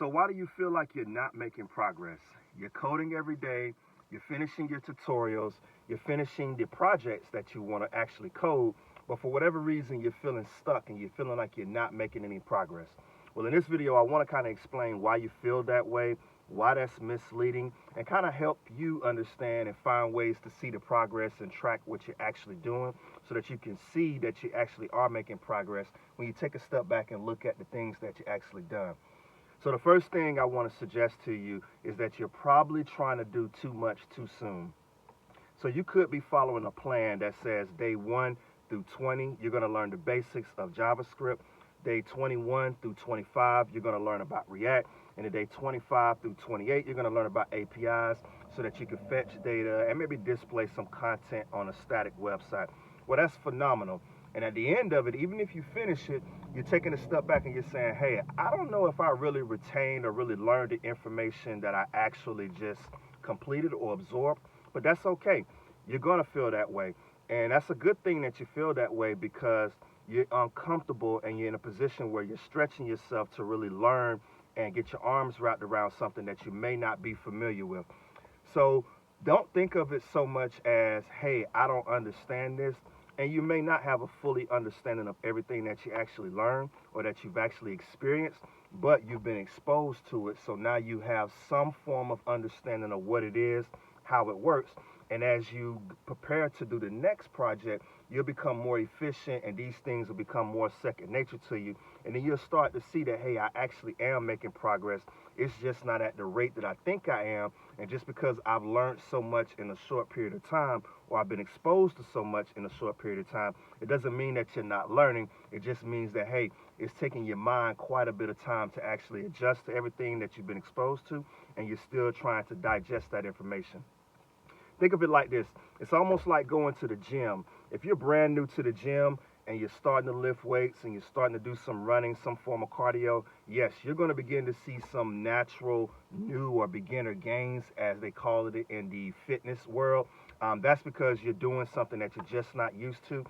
So why do you feel like you're not making progress? You're coding every day, you're finishing your tutorials, you're finishing the projects that you want to actually code, but for whatever reason you're feeling stuck and you're feeling like you're not making any progress. Well, in this video, I want to kind of explain why you feel that way, why that's misleading, and kind of help you understand and find ways to see the progress and track what you're actually doing so that you can see that you actually are making progress when you take a step back and look at the things that you actually done. So the first thing I want to suggest to you is that you're probably trying to do too much too soon. So you could be following a plan that says day 1 through 20, you're going to learn the basics of JavaScript. Day 21 through 25, you're going to learn about React. And in day 25 through 28, you're going to learn about APIs so that you can fetch data and maybe display some content on a static website. Well, that's phenomenal. And at the end of it, even if you finish it, you're taking a step back and you're saying, hey, I don't know if I really retained or really learned the information that I actually just completed or absorbed, but that's okay. You're going to feel that way. And that's a good thing that you feel that way because you're uncomfortable and you're in a position where you're stretching yourself to really learn and get your arms wrapped around something that you may not be familiar with. So don't think of it so much as, hey, I don't understand this. And you may not have a fully understanding of everything that you actually learn or that you've actually experienced, but you've been exposed to it. So now you have some form of understanding of what it is, how it works. And as you prepare to do the next project, you'll become more efficient and these things will become more second nature to you. And then you'll start to see that, hey, I actually am making progress. It's just not at the rate that I think I am. And just because I've learned so much in a short period of time, or I've been exposed to so much in a short period of time, it doesn't mean that you're not learning. It just means that, hey, it's taking your mind quite a bit of time to actually adjust to everything that you've been exposed to, and you're still trying to digest that information. Think of it like this. It's almost like going to the gym. If you're brand new to the gym and you're starting to lift weights and you're starting to do some running, some form of cardio, yes, you're going to begin to see some natural new or beginner gains, as they call it in the fitness world. That's because you're doing something that you're just not used to.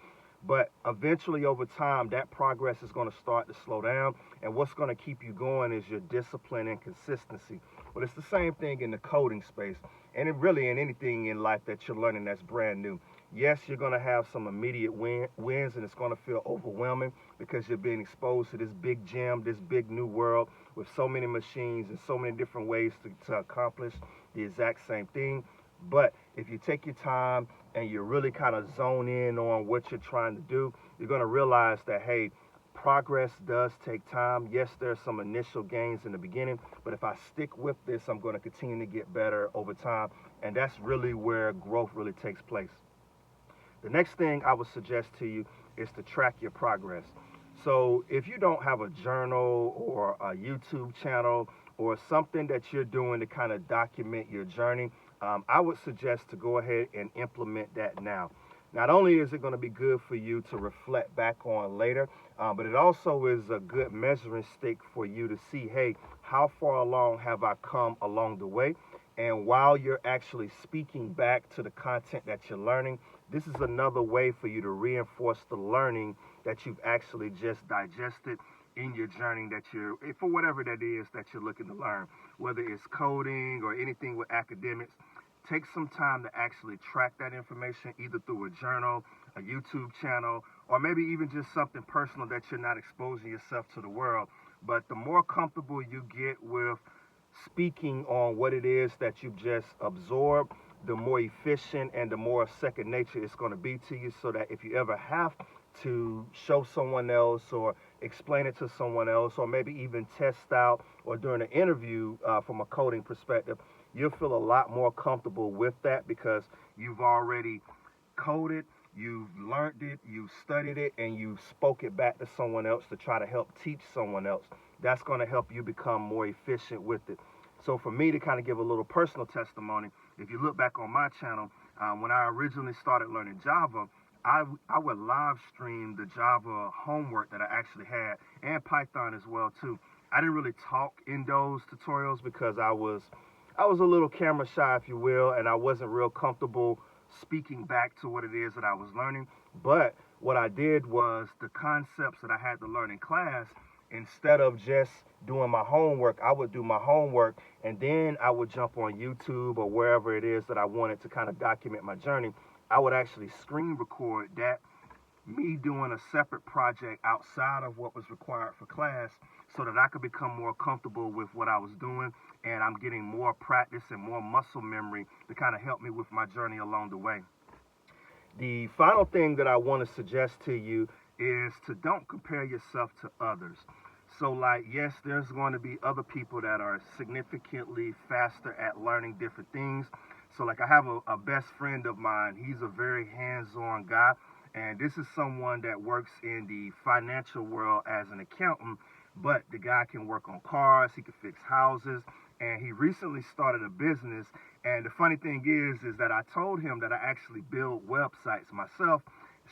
But eventually over time, that progress is going to start to slow down. And what's going to keep you going is your discipline and consistency. But it's the same thing in the coding space. And it really in anything in life that you're learning that's brand new. Yes, you're going to have some immediate wins, and it's going to feel overwhelming because you're being exposed to this big gym, this big new world with so many machines and so many different ways to accomplish the exact same thing. But if you take your time and you really kind of zone in on what you're trying to do, you're going to realize that, hey, progress does take time. Yes, there's some initial gains in the beginning, but if I stick with this, I'm going to continue to get better over time. And that's really where growth really takes place. The next thing I would suggest to you is to track your progress. So if you don't have a journal or a YouTube channel or something that you're doing to kind of document your journey, I would suggest to go ahead and implement that now. Not only is it going to be good for you to reflect back on later, but it also is a good measuring stick for you to see, hey, how far along have I come along the way? And while you're actually speaking back to the content that you're learning, this is another way for you to reinforce the learning that you've actually just digested in your journey that you're, for whatever that is that you're looking to learn, whether it's coding or anything with academics. Take some time to actually track that information either through a journal, a YouTube channel, or maybe even just something personal that you're not exposing yourself to the world. But the more comfortable you get with speaking on what it is that you've just absorbed, the more efficient and the more second nature it's going to be to you, so that if you ever have to show someone else or explain it to someone else, or maybe even test out or during an interview from a coding perspective, you'll feel a lot more comfortable with that because you've already coded, you've learned it, you've studied it, and you've spoke it back to someone else to try to help teach someone else. That's going to help you become more efficient with it. So for me to kind of give a little personal testimony, if you look back on my channel, when I originally started learning Java, I would live stream the Java homework that I actually had, and Python as well too. I didn't really talk in those tutorials because I was a little camera shy, if you will, and I wasn't real comfortable speaking back to what it is that I was learning. But what I did was the concepts that I had to learn in class, instead of just doing my homework, I would do my homework, and then I would jump on YouTube or wherever it is that I wanted to kind of document my journey. I would actually screen record that, me doing a separate project outside of what was required for class, so that I could become more comfortable with what I was doing, and I'm getting more practice and more muscle memory to kind of help me with my journey along the way. The final thing that I want to suggest to you is to don't compare yourself to others. So, like, yes, there's going to be other people that are significantly faster at learning different things. So, like, I have a best friend of mine. He's a very hands-on guy, and this is someone that works in the financial world as an accountant, but the guy can work on cars, he can fix houses, and he recently started a business. And the funny thing is that I told him that I actually build websites myself,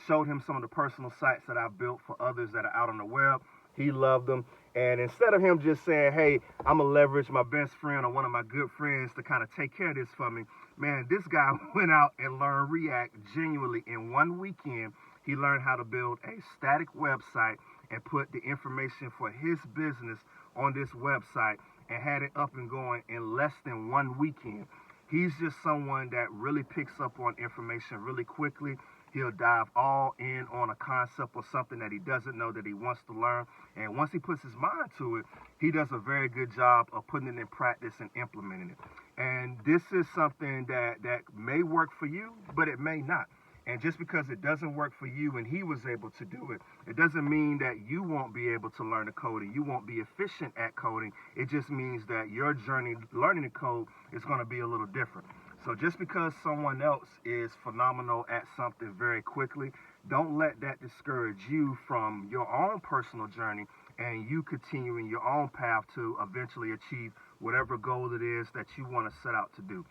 showed him some of the personal sites that I've built for others that are out on the web. He loved them. And instead of him just saying, hey, I'm going to leverage my best friend or one of my good friends to kind of take care of this for me, man, this guy went out and learned React genuinely in one weekend. He learned how to build a static website and put the information for his business on this website and had it up and going in less than one weekend. He's just someone that really picks up on information really quickly. He'll dive all in on a concept or something that he doesn't know that he wants to learn. And once he puts his mind to it, he does a very good job of putting it in practice and implementing it. And this is something that may work for you, but it may not. And just because it doesn't work for you and he was able to do it, it doesn't mean that you won't be able to learn the coding. You won't be efficient at coding. It just means that your journey learning the code is going to be a little different. So just because someone else is phenomenal at something very quickly, don't let that discourage you from your own personal journey and you continuing your own path to eventually achieve whatever goal it is that you want to set out to do.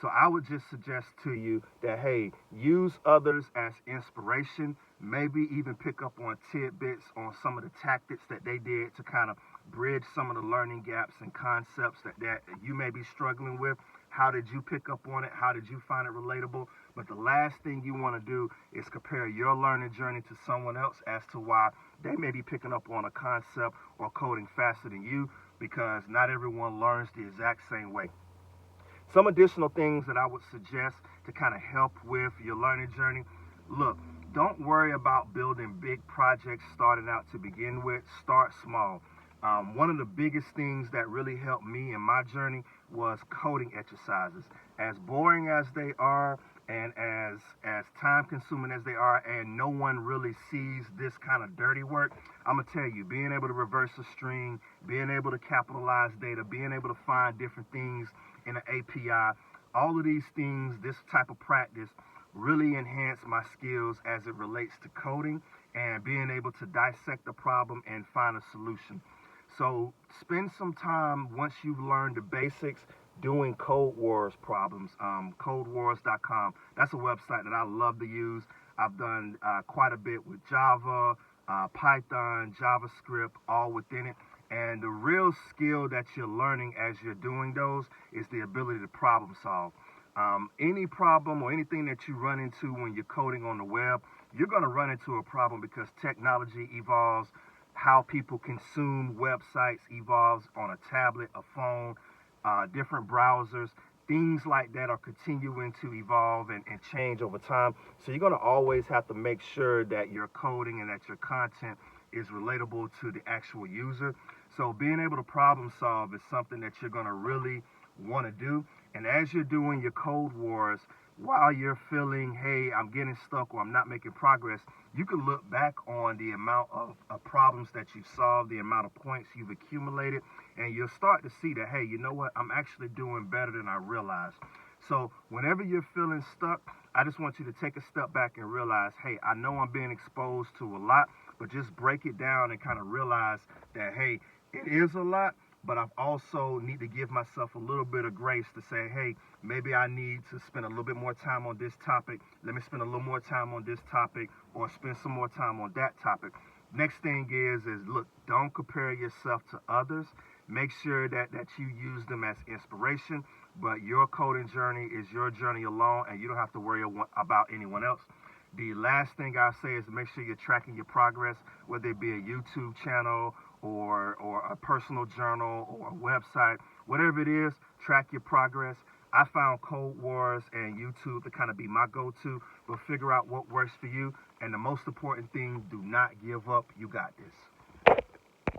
So I would just suggest to you that, hey, use others as inspiration, maybe even pick up on tidbits on some of the tactics that they did to kind of bridge some of the learning gaps and concepts that you may be struggling with. How did you pick up on it? How did you find it relatable? But the last thing you want to do is compare your learning journey to someone else as to why they may be picking up on a concept or coding faster than you, because not everyone learns the exact same way. Some additional things that I would suggest to kind of help with your learning journey. Look, don't worry about building big projects starting out to begin with. Start small. One of the biggest things that really helped me in my journey was coding exercises. As boring as they are and as time consuming as they are, and no one really sees this kind of dirty work, I'm going to tell you, being able to reverse a string, being able to capitalize data, being able to find different things in an API, all of these things, this type of practice really enhanced my skills as it relates to coding and being able to dissect the problem and find a solution. So spend some time once you've learned the basics doing Code Wars problems. Codewars.com. That's a website that I love to use. I've done quite a bit with Java, Python, JavaScript, all within it. And the real skill that you're learning as you're doing those is the ability to problem solve. Any problem or anything that you run into when you're coding on the web, you're going to run into a problem because technology evolves. How people consume websites evolves on a tablet, a phone, different browsers. Things like that are continuing to evolve and change over time. So you're going to always have to make sure that your coding and that your content is relatable to the actual user. So being able to problem solve is something that you're going to really want to do. And as you're doing your code wars, while you're feeling, hey, I'm getting stuck or I'm not making progress, you can look back on the amount of problems that you've solved, the amount of points you've accumulated, and you'll start to see that, hey, you know what, I'm actually doing better than I realized. So whenever you're feeling stuck, I just want you to take a step back and realize, hey, I know I'm being exposed to a lot, but just break it down and kind of realize that, hey, it is a lot, but I also need to give myself a little bit of grace to say, hey, maybe I need to spend a little bit more time on this topic. Let me spend a little more time on this topic, or spend some more time on that topic. Next thing is look, don't compare yourself to others. Make sure that you use them as inspiration, but your coding journey is your journey alone, and you don't have to worry about anyone else. The last thing I say is make sure you're tracking your progress, whether it be a YouTube channel or a personal journal or a website, whatever it is, track your progress. I found Code Wars and YouTube to kind of be my go-to, but figure out what works for you. And the most important thing, do not give up. You got this.